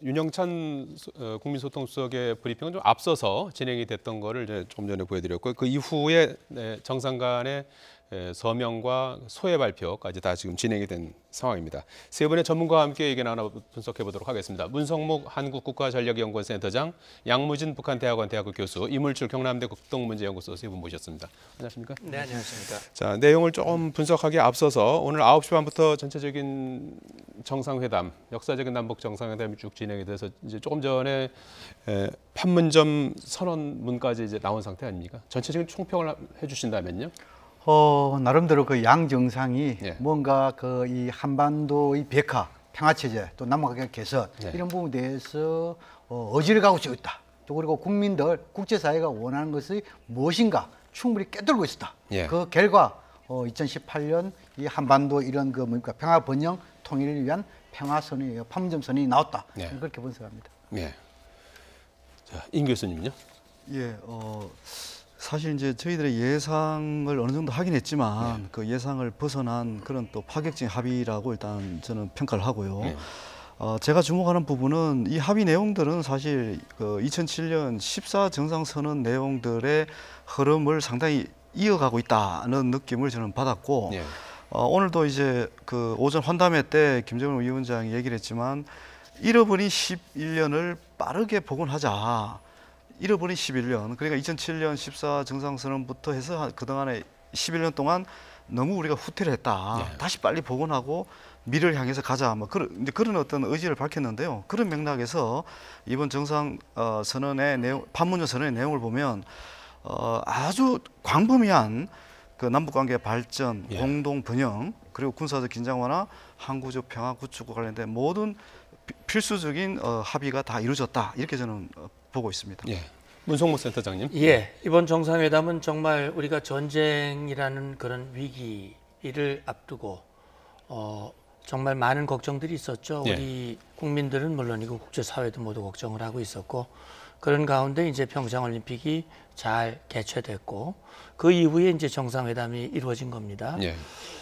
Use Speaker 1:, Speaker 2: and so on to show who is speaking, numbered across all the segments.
Speaker 1: 윤영찬 국민소통수석의 브리핑은 좀 앞서서 진행이 됐던 거를 이제 조금 전에 보여드렸고 그 이후에 정상 간의 서명과 소회 발표까지 다 지금 진행이 된 상황입니다. 세 분의 전문가와 함께 의견 하나 분석해 보도록 하겠습니다. 문성목 한국국가전력연구원 센터장, 양무진 북한대학원 대학교 교수, 이물출 경남대 국동문제연구소 세 분 모셨습니다. 안녕하십니까?
Speaker 2: 네, 안녕하십니까.
Speaker 1: 자, 내용을 좀 분석하기에 앞서서 오늘 9시 반부터 전체적인 정상회담, 역사적인 남북 정상회담이 쭉 진행이 돼서 이제 조금 전에 판문점 선언문까지 이제 나온 상태 아닙니까? 전체적인 총평을 해주신다면요?
Speaker 3: 나름대로 그 양 정상이
Speaker 1: 예.
Speaker 3: 뭔가 그 이 한반도의 비핵화, 평화 체제, 또 남북관계 개선
Speaker 1: 예.
Speaker 3: 이런 부분에 대해서 어지러 가고 있다. 또 그리고 국민들, 국제사회가 원하는 것이 무엇인가 충분히 꿰뚫고 있었다.
Speaker 1: 예.
Speaker 3: 그 결과 2018년 이 한반도 이런 그 뭡니까 평화 번영 통일을 위한 평화 선언이 판문점 선언이 나왔다.
Speaker 1: 예.
Speaker 3: 그렇게 분석합니다.
Speaker 1: 예. 자, 임 교수님은요?
Speaker 4: 예, 사실 이제 저희들의 예상을 어느 정도 하긴 했지만 그 예상을 벗어난 그런 또 파격적인 합의라고 일단 저는 평가를 하고요. 제가 주목하는 부분은 이 합의 내용들은 사실 그 2007년 14 정상선언 내용들의 흐름을 상당히 이어가고 있다는 느낌을 저는 받았고
Speaker 1: 예.
Speaker 4: 오늘도 이제 그 오전 환담회 때 김정은 위원장이 얘기를 했지만 잃어버린 11년을 빠르게 복원하자. 잃어버린 11년, 그러니까 2007년 14 정상선언부터 해서 그동안에 11년 동안 너무 우리가 후퇴를 했다.
Speaker 1: 네.
Speaker 4: 다시 빨리 복원하고 미래를 향해서 가자. 뭐 이제 그런 어떤 의지를 밝혔는데요. 그런 맥락에서 이번 정상 선언의 내용, 판문점 선언의 내용을 보면 아주 광범위한 그 남북관계 발전,
Speaker 1: 예.
Speaker 4: 공동 번영, 그리고 군사적 긴장 완화, 항구적 평화 구축과 관련된 모든 필수적인 합의가 다 이루어졌다. 이렇게 저는 보고 있습니다.
Speaker 1: 예. 문성목 센터장님.
Speaker 2: 예, 이번 정상회담은 정말 우리가 전쟁이라는 그런 위기를 앞두고 정말 많은 걱정들이 있었죠.
Speaker 1: 예.
Speaker 2: 우리 국민들은 물론이고 국제사회도 모두 걱정을 하고 있었고 그런 가운데 이제 평창올림픽이 잘 개최됐고 그 이후에 이제 정상회담이 이루어진 겁니다.
Speaker 1: 예.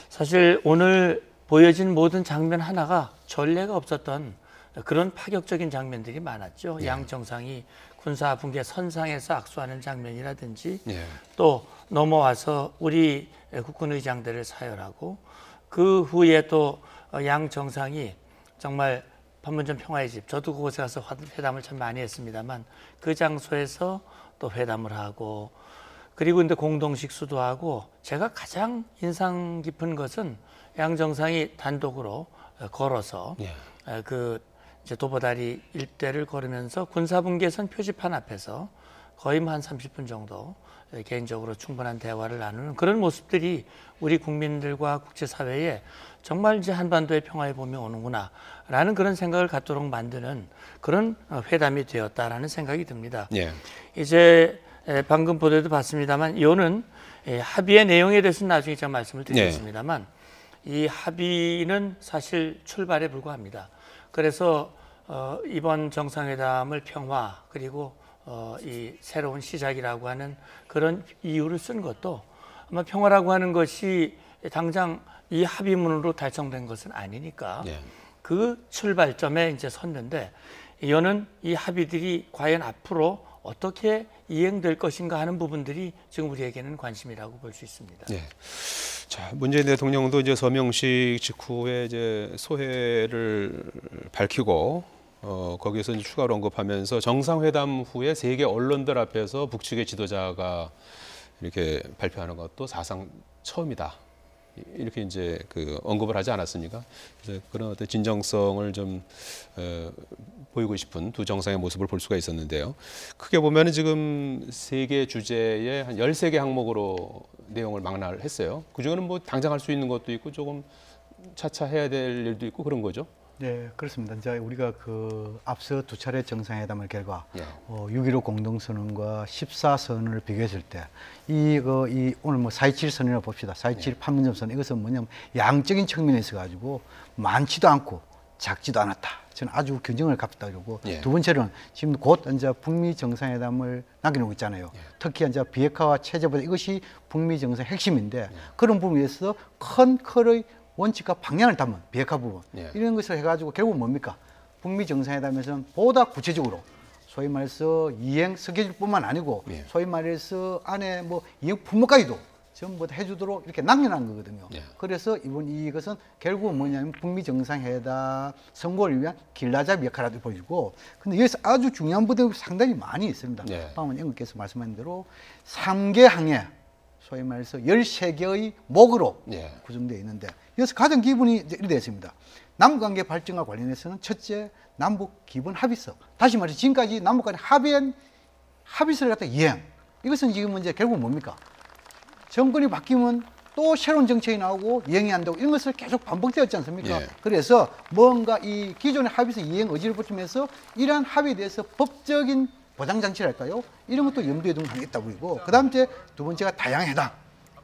Speaker 2: 사실 오늘 보여진 모든 장면 하나가 전례가 없었던 그런 파격적인 장면들이 많았죠.
Speaker 1: 예.
Speaker 2: 양 정상이 군사 분계 선상에서 악수하는 장면이라든지
Speaker 1: 예.
Speaker 2: 또 넘어와서 우리 국군 의장대를 사열하고 그 후에 또 양 정상이 정말 판문점 평화의 집, 저도 그곳에 가서 회담을 참 많이 했습니다만 그 장소에서 또 회담을 하고 그리고 이제 공동식수도 하고 제가 가장 인상 깊은 것은 양 정상이 단독으로 걸어서
Speaker 1: 예.
Speaker 2: 그 이제 도보다리 일대를 걸으면서 군사분계선 표지판 앞에서 거의 한 30분 정도 개인적으로 충분한 대화를 나누는 그런 모습들이 우리 국민들과 국제사회에 정말 이제 한반도의 평화의 봄이 오는구나라는 그런 생각을 갖도록 만드는 그런 회담이 되었다라는 생각이 듭니다.
Speaker 1: 예.
Speaker 2: 이제 방금 보도에도 봤습니다만 이거는 합의의 내용에 대해서는 나중에 제가 말씀을 드리겠습니다만 이 합의는 사실 출발에 불과합니다. 그래서 이번 정상회담을 평화 그리고 이 새로운 시작이라고 하는 그런 이유를 쓴 것도 아마 평화라고 하는 것이 당장 이 합의문으로 달성된 것은 아니니까
Speaker 1: 예.
Speaker 2: 그 출발점에 이제 섰는데 이거는 이 합의들이 과연 앞으로 어떻게 이행될 것인가 하는 부분들이 지금 우리에게는 관심이라고 볼 수 있습니다.
Speaker 1: 예. 자, 문재인 대통령도 이제 서명식 직후에 이제 소회를 밝히고 거기에서 이제 추가로 언급하면서 정상회담 후에 세계 언론들 앞에서 북측의 지도자가 이렇게 발표하는 것도 사상 처음이다. 이렇게 이제 그 언급을 하지 않았습니까? 그래서 그런 어떤 진정성을 좀 보이고 싶은 두 정상의 모습을 볼 수가 있었는데요. 크게 보면은 지금 세 개 주제에 한 13개 항목으로 내용을 망라를 했어요. 그중에는 뭐 당장 할 수 있는 것도 있고 조금 차차 해야 될 일도 있고 그런 거죠.
Speaker 3: 네, 그렇습니다. 이제 우리가 그 앞서 두 차례 정상회담의 결과,
Speaker 1: 예.
Speaker 3: 6.15 공동선언과 14선언을 비교했을 때, 이 오늘 뭐 4.27 선언이라고 봅시다. 4.27 판문점 선언, 이것은 뭐냐면 양적인 측면에 있어가지고 많지도 않고 작지도 않았다. 저는 아주 균형을 갖다 이러고
Speaker 1: 예.
Speaker 3: 두 번째로는 지금 곧 이제 북미 정상회담을 남겨놓고 있잖아요.
Speaker 1: 예.
Speaker 3: 특히 이제 비핵화와 체제보다 이것이 북미 정상 핵심인데 그런 부분에 있어서 큰 원칙과 방향을 담은 비핵화 부분
Speaker 1: 예.
Speaker 3: 이런 것을 해가지고 결국 뭡니까? 북미 정상회담에서는 보다 구체적으로 소위 말해서 이행 스케줄뿐만 아니고
Speaker 1: 예.
Speaker 3: 소위 말해서 안에 뭐 이행 품목까지도 전부 다 해주도록 이렇게 남겨놓은 거거든요.
Speaker 1: 예.
Speaker 3: 그래서 이것은 결국은 뭐냐면 북미 정상회담 성공을 위한 길라잡이 역할을 보여주고, 근데 여기서 아주 중요한 부분이 상당히 많이 있습니다.
Speaker 1: 예.
Speaker 3: 방금 연구께서 말씀하신 대로 3개 항에 소위 말해서 13개의 목으로
Speaker 1: 예.
Speaker 3: 구성되어 있는데, 여기서 가장 기본이 이렇게 되어 있습니다. 남북관계 발전과 관련해서는 첫째, 남북 기본 합의서. 다시 말해서 지금까지 남북 간의 합의서를 갖다 이행. 이것은 지금 이제 결국 뭡니까? 정권이 바뀌면 또 새로운 정책이 나오고 이행이 안 되고 이런 것을 계속 반복되었지 않습니까?
Speaker 1: 예.
Speaker 3: 그래서 뭔가 이 기존의 합의서 이행 의지를 보이면서 이러한 합의에 대해서 법적인 보장장치랄까요? 이런 것도 염두에 두고 하겠다 보이고, 그 다음 두 번째가 다양회담.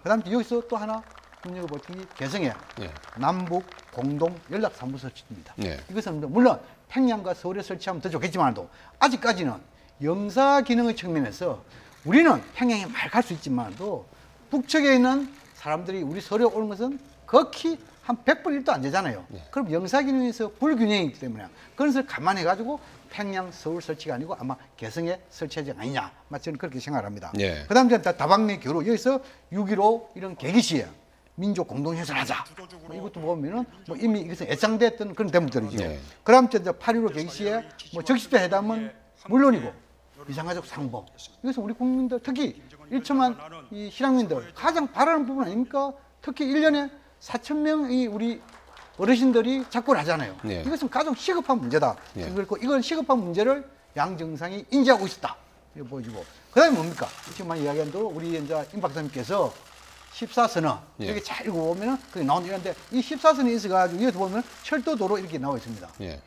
Speaker 3: 그 다음 여기서 또 하나 눈여겨보기 개성에
Speaker 1: 예.
Speaker 3: 남북 공동 연락사무소 설치입니다.
Speaker 1: 예.
Speaker 3: 이것은 물론 평양과 서울에 설치하면 더 좋겠지만도 아직까지는 영사 기능의 측면에서 우리는 평양에 말 갈 수 있지만도 북측에 있는 사람들이 우리 서울에 오는 것은 극히 한 100분 1도 안 되잖아요.
Speaker 1: 예.
Speaker 3: 그럼 영사 기능에서 불균형이 있기 때문에 그런 것을 감안해가지고 평양 서울 설치가 아니고 아마 개성에 설치하지 아니냐. 저는 그렇게 생각합니다.
Speaker 1: 예.
Speaker 3: 그 다음 다방면 교류, 여기서 6.15 이런 계기 시에 민족 공동현수를 하자. 뭐 이것도 보면은 뭐 이미 이것은 예상됐던 그런 대목들이죠.
Speaker 1: 네.
Speaker 3: 그 다음 8.15 계기 시에 뭐 적시대 회담은 물론이고 비상가족 상봉. 이것은 우리 국민들 특히 1천만 이 실향민들 가장 바라는 부분 아닙니까? 특히 1년에 4,000명의 우리 어르신들이 작고를 하잖아요.
Speaker 1: 네.
Speaker 3: 이것은 가장 시급한 문제다.
Speaker 1: 네.
Speaker 3: 그리고 이건 시급한 문제를 양 정상이 인지하고 있었다. 이거 보여주고. 그 다음에 뭡니까? 지금 이야기한 대로 우리 이제 임 박사님께서 14선언
Speaker 1: 예.
Speaker 3: 이렇게 잘 읽어보면은 그게 나오는 이런데 이 14선이 있어가지고 여기 보면 철도도로 이렇게 나와 있습니다.
Speaker 1: 예.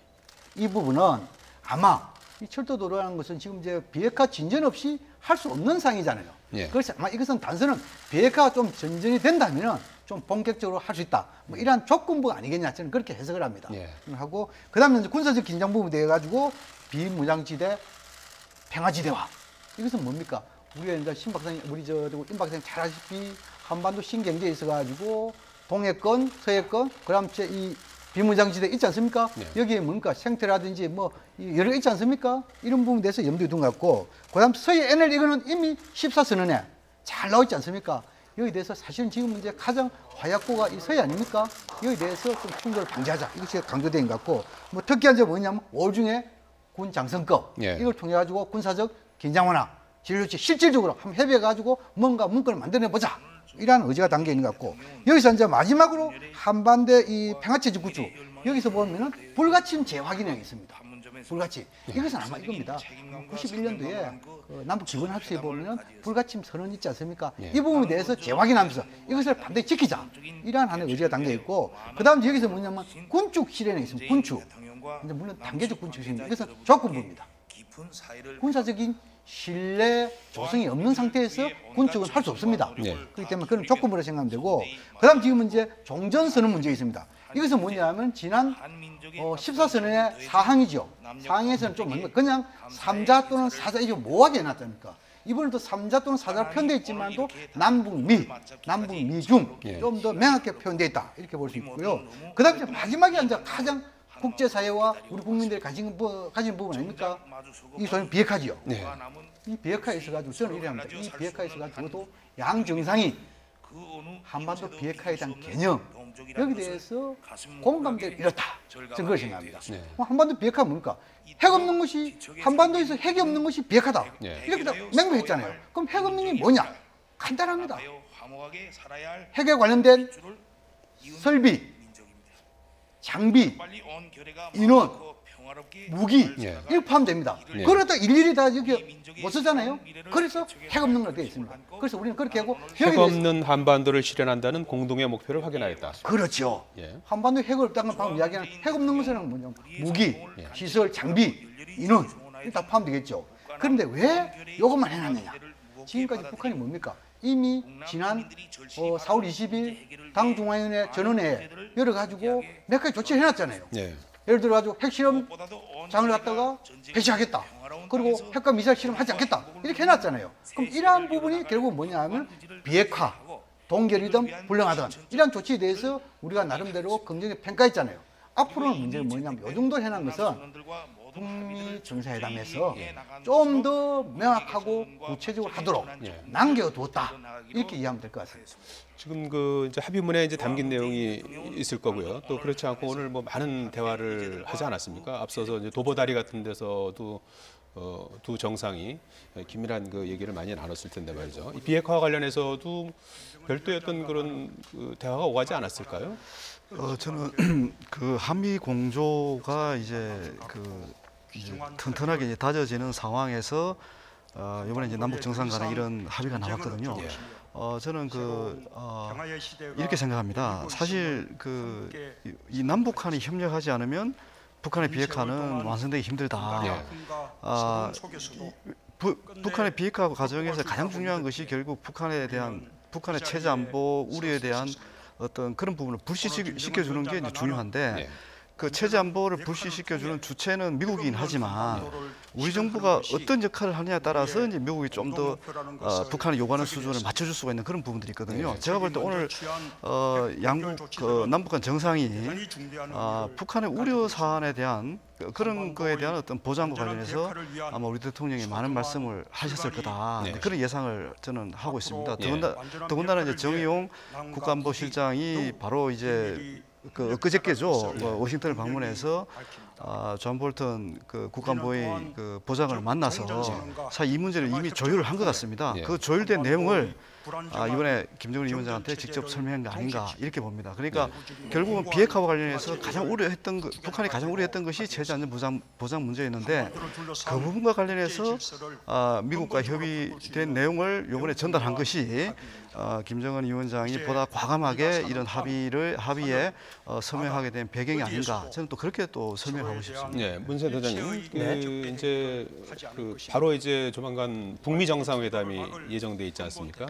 Speaker 3: 이 부분은 아마 이 철도도로라는 것은 지금 이제 비핵화 진전 없이 할 수 없는 상이잖아요.
Speaker 1: 예.
Speaker 3: 그래서 아마 이것은 단서는 비핵화가 좀 전전이 된다면은 좀 본격적으로 할 수 있다. 뭐 이러한 조건부가 아니겠냐. 저는 그렇게 해석을 합니다.
Speaker 1: 예.
Speaker 3: 하고 그다음에 이제 군사적 긴장 부분에 대해 가지고 비무장지대 평화지대화. 이것은 뭡니까? 우리가 이제 신 박사님, 임 박사님 잘 아시다시피 한반도 신경제에 있어가지고 동해권, 서해권, 그다음 이 비무장지대 있지 않습니까?
Speaker 1: 네.
Speaker 3: 여기에 뭔가 생태라든지 뭐 여러 개 있지 않습니까? 이런 부분에 대해서 염두에 둔 것 같고, 그다음 서해 NL 이거는 이미 14선언에 잘 나와 있지 않습니까? 여기에 대해서 사실은 지금 이제 가장 화약고가 이 서해 아닙니까? 여기에 대해서 좀 충돌을 방지하자. 이것이 강조된 것 같고, 뭐 특히한 점 뭐냐면 5중에 군 장성급
Speaker 1: 예.
Speaker 3: 이걸 통해 가지고 군사적 긴장 완화, 진료치 실질적으로 한번 협의해 가지고 뭔가 문건을 만들어 보자. 이러한 의지가 담겨 있는 것 같고, 여기서 이제 마지막으로 한반도의 이 평화체제 구축, 여기서 보면은 불가침 재확인이 있습니다. 불가침. 이것은 아마 이겁니다. 91년도에 그 남북 기본 합의서에 보면은 불가침 선언 있지 않습니까?
Speaker 1: 예.
Speaker 3: 이 부분에 대해서 재확인하면서 이것을 반드시 지키자. 이러한 하나의 의지가 담겨 있고, 그다음 여기서 뭐냐면 군축 실현에 있습니다. 군축. 이제 물론 단계적 군축입니다. 이것은 조건부입니다. 군사적인 신뢰 조성이 없는 상태에서 군축은 할 수 없습니다.
Speaker 1: 네.
Speaker 3: 그렇기 때문에 그런 조건부로 생각하면 되고, 그 다음 지금 이제 종전선언 문제가 있습니다. 이것은 뭐냐면 지난 14선언의 사항이죠. 사항에서는 좀 뭔가 그냥 3자 또는 4자 이거 모호하게 해놨다니까. 이번에 또 3자 또는 4자로 표현되어 있지만도 남북미, 남북미중
Speaker 1: 예.
Speaker 3: 좀 더 명확하게 표현되어 있다. 이렇게 볼 수 있고요. 그 다음에 마지막에 이제 가장 국제사회와 우리 국민들이 가진 부분 아닙니까? 이 소위 비핵화지요.
Speaker 1: 네.
Speaker 3: 이 비핵화에 있어가지고 저는 이래 합니다. 이 비핵화에 있어가지고도 양 정상이 한반도 비핵화에 대한 개념 여기 대해서 공감대를 잃었다. 저는 그걸 생각합니다.
Speaker 1: 네.
Speaker 3: 한반도 비핵화 뭡니까? 핵 없는 것이 한반도에서 핵이 없는 것이 비핵화다.
Speaker 1: 네.
Speaker 3: 이렇게 다 맹구했잖아요. 그럼 핵 없는 게 뭐냐? 간단합니다. 핵에 관련된 설비, 장비, 인원, 무기
Speaker 1: 예.
Speaker 3: 이렇게 포함됩니다.
Speaker 1: 예.
Speaker 3: 그러다 일일이 다 여기 못 쓰잖아요. 그래서 핵 없는 걸 되어 있습니다. 그래서 우리는 그렇게 하고
Speaker 1: 핵 없는 한반도를 실현한다는 공동의 목표를 확인하였다.
Speaker 3: 그렇죠.
Speaker 1: 예.
Speaker 3: 한반도에 핵을 없다는 건 방금 이야기하는 핵 없는 것은 뭐냐? 무기, 시설, 장비, 인원 이게 다 포함되겠죠. 그런데 왜 이것만 해놨느냐? 지금까지 북한이 뭡니까? 이미 지난 4월 20일 당 중앙위원회 전원회에 열어가지고 몇 가지 조치를 해놨잖아요.
Speaker 1: 예.
Speaker 3: 예를 들어가지고 핵실험장을 갖다가 배치하겠다. 그리고 핵과 미사일 실험하지 않겠다. 이렇게 해놨잖아요. 그럼 이러한 부분이 결국 뭐냐 하면 비핵화, 동결이든 불량하든 이러한 조치에 대해서 우리가 나름대로 긍정적 평가했잖아요. 앞으로는 문제는 뭐냐면 요 정도 해놓은 것은 북미 정상회담에서 좀 더 명확하고 구체적으로 하도록 남겨뒀다 이렇게 이해하면 될 것 같습니다.
Speaker 1: 지금 그 이제 합의문에 이제 담긴 내용이 있을 거고요. 또 그렇지 않고 오늘 뭐 많은 대화를 하지 않았습니까? 앞서서 이제 도보다리 같은 데서도 두 정상이 긴밀한 그 얘기를 많이 나눴을 텐데 말이죠. 이 비핵화와 관련해서도 별도의 어떤 그런 그 대화가 오가지 않았을까요?
Speaker 4: 저는 그 한미 공조가 이제 이제 튼튼하게 이제 다져지는 상황에서 이번에 이제 남북 정상 간에 이런 합의가 나왔거든요. 저는 이렇게 생각합니다. 사실 이 남북한이 협력하지 않으면 북한의 비핵화는 완성되기 힘들다. 북한의 비핵화 과정에서 가장 중요한 것이 결국 북한의 체제 안보 우려에 대한 어떤 그런 부분을 불씨시켜주는 게 이제 중요한데 그 체제 안보를 불씨시켜주는 주체는 미국이긴 하지만 우리 정부가 어떤 역할을 하느냐에 따라서 이제 미국이 좀 더 북한이 요구하는 수준을 맞춰줄 수가 있는 그런 부분들이 있거든요. 제가 볼 때 오늘 양국 남북한 정상이 북한의 우려 사안에 대한 그런 거에 대한 어떤 보장과 관련해서 아마 우리 대통령이 많은 말씀을 하셨을 거다. 그런 예상을 저는 하고 있습니다. 더군다나 이제 정의용 국가안보실장이 바로 이제 엊그저께죠. 워싱턴을 방문해서 존 볼턴 국가안보의 보좌관을 만나서 사실 이 문제를 이미 조율을 한 것 같습니다. 그 조율된 내용을 이번에 김정은 위원장한테 직접 설명한 게 아닌가 이렇게 봅니다. 그러니까 결국은 비핵화와 관련해서 북한이 가장 우려했던 것이 체제 안전 보장 문제였는데 그 부분과 관련해서 미국과 협의된 내용을 이번에 전달한 것이 김정은 위원장이 보다 과감하게 이런 합의에 서명하게 된 배경이 아닌가 저는 또 그렇게 또 설명하고 싶습니다.
Speaker 1: 네, 문세 대장님, 이제 바로 이제 조만간 북미 정상회담이 예정돼 있지 않습니까?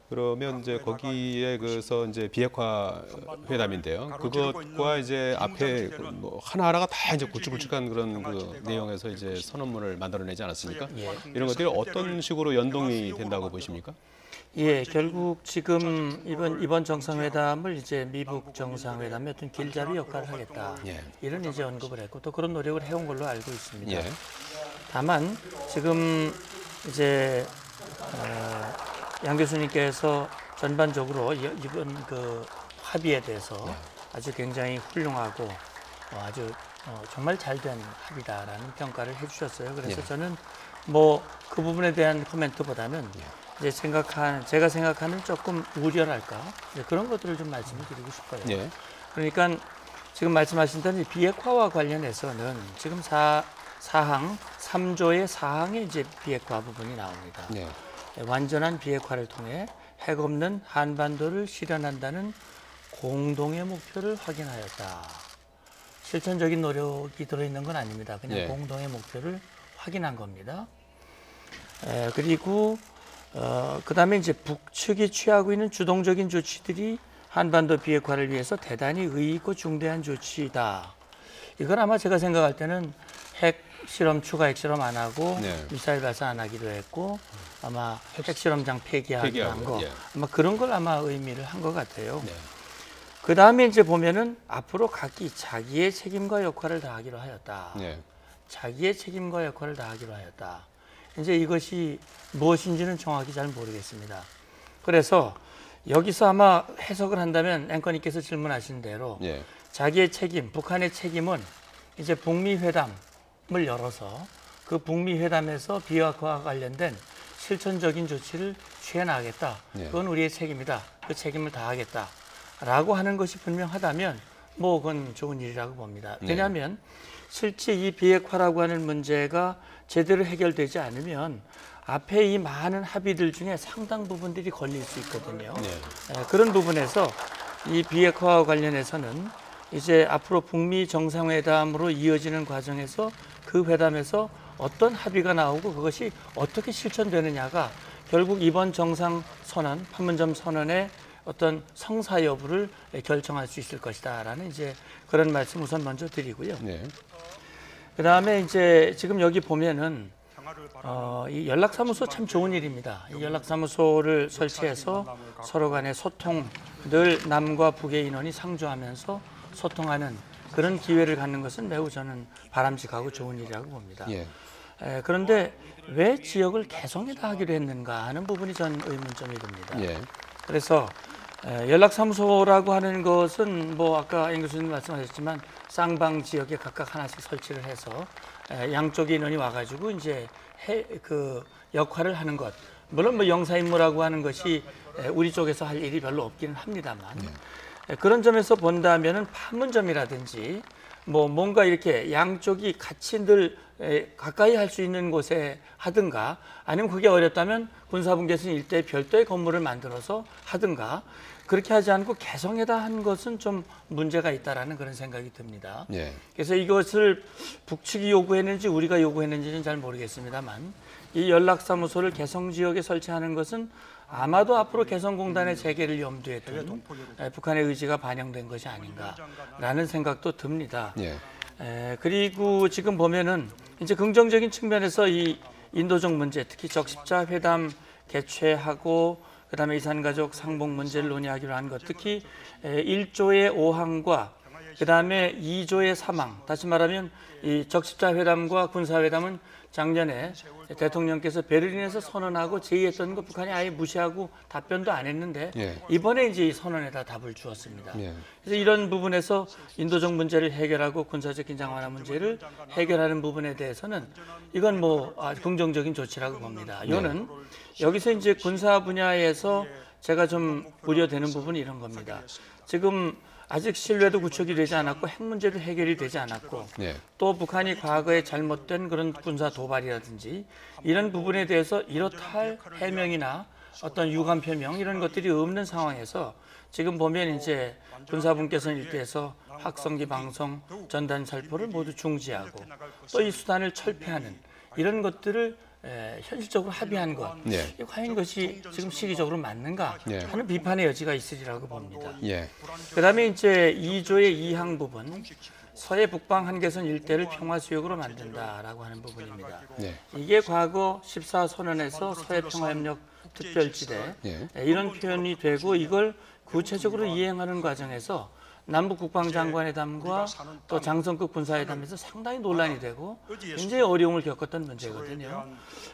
Speaker 1: 그러면 이제 거기에 그래서 이제 비핵화 회담인데요. 그것과 이제 앞에 뭐 하나하나가 다 이제 굵직굵직한 그런 그 내용에서 이제 선언문을 만들어내지 않았습니까? 이런 것들이 어떤 식으로 연동이 된다고 보십니까?
Speaker 2: 예, 결국 지금 이번 정상회담을 이제 미북 정상회담의 어떤 길잡이 역할을 하겠다. 이런 이제 언급을 했고 또 그런 노력을 해온 걸로 알고 있습니다. 다만 지금 이제 양 교수님께서 전반적으로 이번 그 합의에 대해서 아주 굉장히 훌륭하고 아주 정말 잘된 합의다라는 평가를 해주셨어요. 그래서 저는 뭐 그 부분에 대한 코멘트보다는 이제 제가 생각하는 조금 우려랄까 그런 것들을 좀 말씀을 드리고 싶어요. 그러니까 지금 말씀하신 대로 비핵화와 관련해서는 지금 사항 3조의 4항에 이제 비핵화 부분이 나옵니다. 완전한 비핵화를 통해 핵 없는 한반도를 실현한다는 공동의 목표를 확인하였다. 실천적인 노력이 들어있는 건 아닙니다. 그냥 공동의 목표를 확인한 겁니다. 그리고 그다음에 이제 북측이 취하고 있는 주동적인 조치들이 한반도 비핵화를 위해서 대단히 의의 있고 중대한 조치다. 이건 아마 제가 생각할 때는 추가 핵실험 안 하고 미사일 발사 안 하기로 했고 아마 핵실험장 폐기하기로 한 거 아마 그런 걸 아마 의미를 한 것 같아요. 그 다음에 이제 보면은 앞으로 각기 자기의 책임과 역할을 다하기로 하였다. 자기의 책임과 역할을 다하기로 하였다. 이제 이것이 무엇인지는 정확히 잘 모르겠습니다. 그래서 여기서 아마 해석을 한다면 앵커님께서 질문하신 대로 자기의 책임, 북한의 책임은 이제 북미 회담을 열어서 그 북미 회담에서 비핵화와 관련된 실천적인 조치를 취해 나가겠다. 그건 우리의 책임이다. 그 책임을 다하겠다라고 하는 것이 분명하다면 뭐 그건 좋은 일이라고 봅니다. 왜냐하면 실제 이 비핵화라고 하는 문제가 제대로 해결되지 않으면 앞에 이 많은 합의들 중에 상당 부분들이 걸릴 수 있거든요. 그런 부분에서 이 비핵화와 관련해서는 이제 앞으로 북미 정상회담으로 이어지는 과정에서 그 회담에서 어떤 합의가 나오고 그것이 어떻게 실천되느냐가 결국 이번 정상선언, 판문점 선언의 어떤 성사 여부를 결정할 수 있을 것이다라는 이제 그런 말씀 우선 먼저 드리고요. 그다음에 이제 지금 여기 보면은 이 연락사무소 참 좋은 일입니다. 이 연락사무소를 설치해서 서로 간의 소통, 늘 남과 북의 인원이 상주하면서 소통하는 그런 기회를 갖는 것은 매우 저는 바람직하고 좋은 일이라고 봅니다.
Speaker 1: 예.
Speaker 2: 그런데 왜 지역을 개성에다 하기로 했는가 하는 부분이 전 의문점이 듭니다.
Speaker 1: 예.
Speaker 2: 그래서 연락사무소라고 하는 것은 뭐 아까 임 교수님 말씀하셨지만 쌍방 지역에 각각 하나씩 설치를 해서 양쪽의 인원이 와가지고 이제 그 역할을 하는 것. 물론 뭐 영사임무라고 하는 것이 우리 쪽에서 할 일이 별로 없기는 합니다만 그런 점에서 본다면은 판문점이라든지 뭐 뭔가 이렇게 양쪽이 같이 늘 가까이 할 수 있는 곳에 하든가 아니면 그게 어렵다면 군사분계선 일대에 별도의 건물을 만들어서 하든가 그렇게 하지 않고 개성에다 한 것은 좀 문제가 있다라는 그런 생각이 듭니다.
Speaker 1: 예.
Speaker 2: 그래서 이것을 북측이 요구했는지 우리가 요구했는지는 잘 모르겠습니다만 이 연락사무소를 개성 지역에 설치하는 것은 아마도 앞으로 개성공단의 재개를 염두에 둔 북한의 의지가 반영된 것이 아닌가라는 생각도 듭니다.
Speaker 1: 예.
Speaker 2: 그리고 지금 보면은 이제 긍정적인 측면에서 이 인도적 문제, 특히 적십자 회담 개최하고 그다음에 이산가족 상봉 문제를 논의하기로 한 것, 특히 1조의 5항과 그다음에 2조의 3항, 다시 말하면 이 적십자 회담과 군사 회담은 작년에 대통령께서 베를린에서 선언하고 제의했던 거 북한이 아예 무시하고 답변도 안 했는데
Speaker 1: 예.
Speaker 2: 이번에 이제 이 선언에다 답을 주었습니다.
Speaker 1: 예.
Speaker 2: 그래서 이런 부분에서 인도적 문제를 해결하고 군사적 긴장 완화 문제를 해결하는 부분에 대해서는 이건 뭐 긍정적인 조치라고 봅니다. 이거는 여기서 이제 군사 분야에서 제가 좀 우려되는 부분이 이런 겁니다. 지금 아직 신뢰도 구축이 되지 않았고 핵 문제도 해결이 되지 않았고
Speaker 1: 네.
Speaker 2: 또 북한이 과거에 잘못된 그런 군사 도발이라든지 이런 부분에 대해서 이렇다 할 해명이나 어떤 유감 표명 이런 것들이 없는 상황에서 지금 보면 이제 군사분계선 일대에서 확성기 방송 전단 살포를 모두 중지하고 또 이 수단을 철폐하는 이런 것들을 현실적으로 합의한 것,
Speaker 1: 네.
Speaker 2: 과연 이것이 지금 시기적으로 맞는가
Speaker 1: 네.
Speaker 2: 하는 비판의 여지가 있으리라고 봅니다.
Speaker 1: 예.
Speaker 2: 그다음에 이제 2조의 2항 부분, 서해 북방 한계선 일대를 평화수역으로 만든다라고 하는 부분입니다.
Speaker 1: 네.
Speaker 2: 이게 과거 14선언에서 서해 평화협력 특별지대
Speaker 1: 예.
Speaker 2: 이런 표현이 되고 이걸 구체적으로 이행하는 과정에서 남북 국방장관회담과 또 장성급 군사회담에서 상당히 논란이 되고 굉장히 어려움을 겪었던 문제거든요.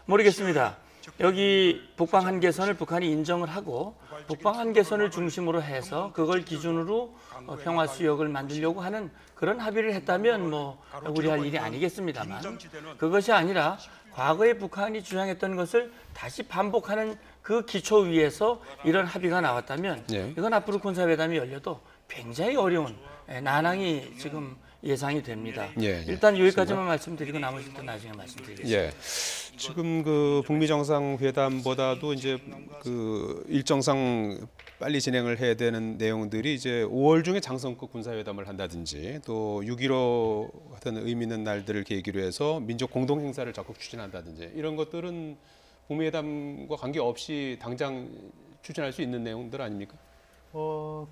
Speaker 2: 모르겠습니다. 여기 북방 한계선을 북한이 인정을 하고 북방 한계선을 중심으로 해서 그걸 기준으로 평화 수역을 만들려고 하는 그런 합의를 했다면 뭐 우리 할 일이 아니겠습니다만 그것이 아니라 과거에 북한이 주장했던 것을 다시 반복하는 그 기초 위에서 이런 합의가 나왔다면
Speaker 1: 네.
Speaker 2: 이건 앞으로 군사회담이 열려도 굉장히 어려운 난항이 지금 예상이 됩니다.
Speaker 1: 예, 예.
Speaker 2: 일단 여기까지만 말씀드리고 나머지는 나중에 말씀드리겠습니다.
Speaker 1: 예. 지금 그 북미 정상회담보다도 이제 그 일정상 빨리 진행을 해야 되는 내용들이 이제 5월 중에 장성급 군사회담을 한다든지 또 6.15 같은 의미 있는 날들을 계기로 해서 민족 공동 행사를 적극 추진한다든지 이런 것들은 북미 회담과 관계없이 당장 추진할 수 있는 내용들 아닙니까?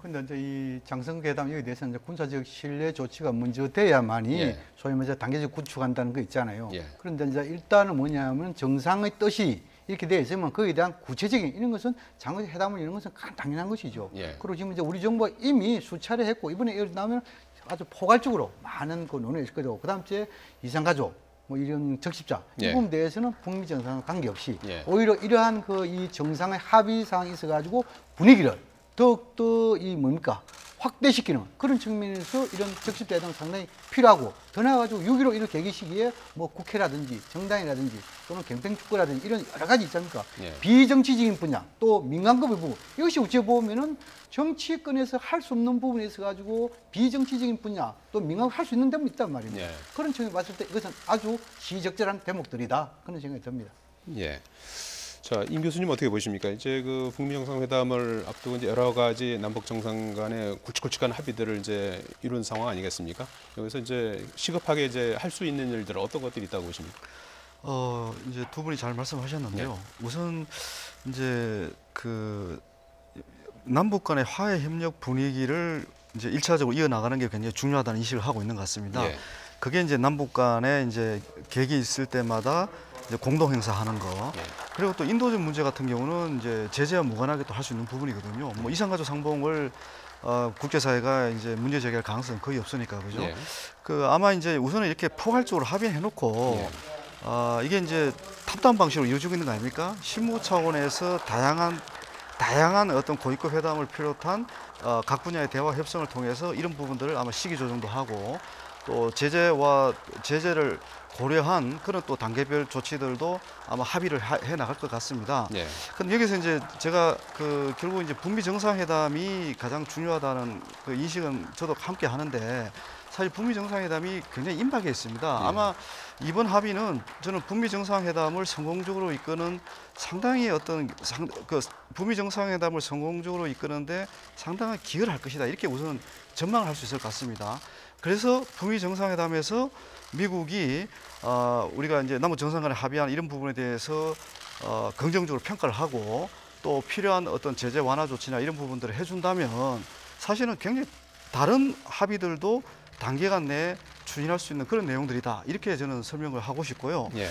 Speaker 3: 근데 이제 이 장성회담 여기에 대해서는 이제 군사적 신뢰 조치가 먼저 돼야만이
Speaker 1: 예.
Speaker 3: 소위 말해서 단계적 구축한다는 거 있잖아요.
Speaker 1: 예.
Speaker 3: 그런데 이제 일단은 뭐냐면 정상의 뜻이 이렇게 돼 있으면 거기에 대한 구체적인 이런 것은 장외회담을 이런 것은 당연한 것이죠.
Speaker 1: 예.
Speaker 3: 그리고 지금 이제 우리 정부가 이미 수차례 했고 이번에 이렇게 나오면 아주 포괄적으로 많은 그 논의가 있을 거죠. 그다음 주에 이산가족 뭐 이런 적십자
Speaker 1: 예.
Speaker 3: 이 부분 대해서는 북미 정상 관계없이
Speaker 1: 예.
Speaker 3: 오히려 이러한 그 이 정상의 합의 사항이 있어가지고 분위기를 더욱더 이 뭡니까 확대시키는 그런 측면에서 이런 적십대회담 상당히 필요하고 더 나아가지고 6.15 이런 계기 시기에 뭐 국회라든지 정당이라든지 또는 경쟁축구라든지 이런 여러 가지 있지 않습니까?
Speaker 1: 예.
Speaker 3: 비정치적인 분야 또 민간급의 부분 이것이 어찌 보면은 정치권에서 할 수 없는 부분에 있어가지고 비정치적인 분야 또 민간 할 수 있는 데も있단 말입니다.
Speaker 1: 예.
Speaker 3: 그런 측면에 봤을 때 이것은 아주 시적절한 대목들이다 그런 생각이 듭니다.
Speaker 1: 예. 자, 임 교수님 어떻게 보십니까? 이제 그 북미 정상회담을 앞두고 이제 여러 가지 남북 정상 간의 굵직굵직한 합의들을 이제 이룬 상황 아니겠습니까? 여기서 이제 시급하게 이제 할 수 있는 일들 어떤 것들이 있다고 보십니까?
Speaker 4: 이제 두 분이 잘 말씀하셨는데요.
Speaker 1: 네.
Speaker 4: 우선 이제 그 남북 간의 화해 협력 분위기를 이제 1차적으로 이어나가는 게 굉장히 중요하다는 인식을 하고 있는 것 같습니다.
Speaker 1: 예.
Speaker 4: 그게 이제 남북 간에 이제 계기 있을 때마다 이제 공동 행사하는 거.
Speaker 1: 예.
Speaker 4: 그리고 또 인도적 문제 같은 경우는 이제 제재와 무관하게 또 할 수 있는 부분이거든요. 뭐 이산가족 상봉을 국제사회가 이제 문제 제기할 가능성은 거의 없으니까 그죠?
Speaker 1: 예.
Speaker 4: 그 아마 이제 우선은 이렇게 포괄적으로 합의해놓고
Speaker 1: 예.
Speaker 4: 이게 이제 탑다운 방식으로 이루어지고 있는 거 아닙니까? 실무 차원에서 다양한 어떤 고위급 회담을 비롯한 각 분야의 대화 협상을 통해서 이런 부분들을 아마 시기 조정도 하고 또 제재를 고려한 그런 또 단계별 조치들도 아마 합의를 해 나갈 것 같습니다.
Speaker 1: 예.
Speaker 4: 근데 여기서 이제 제가 결국 이제 북미 정상회담이 가장 중요하다는 그 인식은 저도 함께 하는데 사실 북미 정상회담이 굉장히 임박해 있습니다. 아마 이번 합의는 저는 북미 정상회담을 성공적으로 이끄는 상당히 북미 정상회담을 성공적으로 이끄는데 상당한 기여를 할 것이다. 이렇게 우선 전망을 할 수 있을 것 같습니다. 그래서 북미 정상회담에서 미국이 우리가 이제 남북 정상 간에 합의한 이런 부분에 대해서 긍정적으로 평가를 하고 또 필요한 어떤 제재 완화 조치나 이런 부분들을 해준다면 사실은 굉장히 다른 합의들도 단기간 내에 추진할 수 있는 그런 내용들이다. 이렇게 저는 설명을 하고 싶고요.
Speaker 1: 예.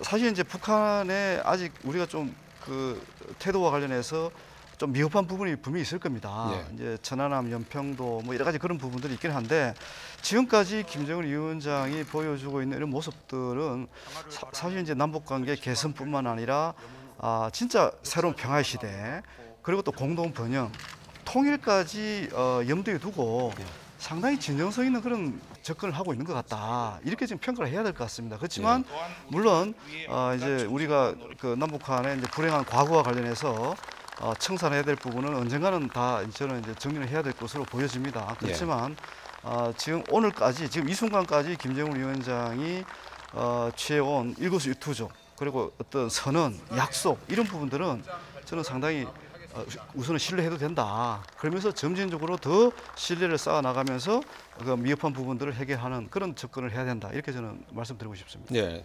Speaker 4: 사실 이제 북한에 아직 우리가 좀 그 태도와 관련해서 좀 미흡한 부분이 분명히 있을 겁니다.
Speaker 1: 예.
Speaker 4: 이제 천안함, 연평도 뭐 여러 가지 그런 부분들이 있긴 한데 지금까지 김정은 위원장이 보여주고 있는 이런 모습들은 사실 이제 남북 관계 개선뿐만 아니라 진짜 새로운 평화의 시대 그리고 또 공동 번영, 통일까지 염두에 두고 상당히 진정성 있는 그런 접근을 하고 있는 것 같다. 이렇게 지금 평가를 해야 될 것 같습니다. 그렇지만 물론 이제 우리가 그 남북한의 이제 불행한 과거와 관련해서 청산해야 될 부분은 언젠가는 다 저는 이제 정리를 해야 될 것으로 보여집니다. 그렇지만 지금 이 순간까지 김정은 위원장이 취해온 일거수일투족 그리고 어떤 선언, 약속 이런 부분들은 저는 상당히 우선은 신뢰해도 된다. 그러면서 점진적으로 더 신뢰를 쌓아 나가면서 그 미흡한 부분들을 해결하는 그런 접근을 해야 된다. 이렇게 저는 말씀드리고 싶습니다.
Speaker 1: 네.